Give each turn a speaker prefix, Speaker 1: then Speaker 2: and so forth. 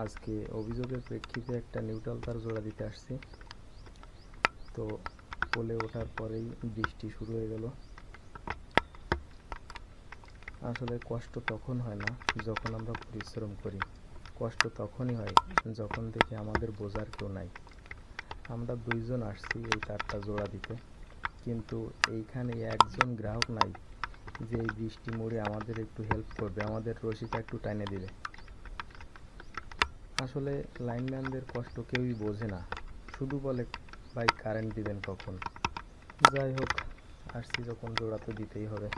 Speaker 1: আজকে অভিযোগের প্রেক্ষিতে একটা নিউট্রাল তার জোড়া দিতে আসছি। তো পোলে ওঠার পরেই বৃষ্টি শুরু হয়ে গেল। আসলে কষ্ট তখন হয় না যখন আমরা পরিশ্রম করি, কষ্ট তখনই হয় যখন দেখি আমাদের বোঝার কেউ নাই। আমরা দুইজন আসছি এই তারটা জোড়া দিতে, কিন্তু এইখানে একজন গ্রাহক নাই যে এই বৃষ্টি মোড়ে আমাদের একটু হেল্প করবে, আমাদের রশিটা একটু টাইনে দিবে। আসলে লাইনম্যানদের কষ্ট কেউই বোঝে না, শুধু বলে ভাই কারেন্ট দিবেন কখন। যাই হোক, আসছি যখন জোড়া তো দিতেই হবে।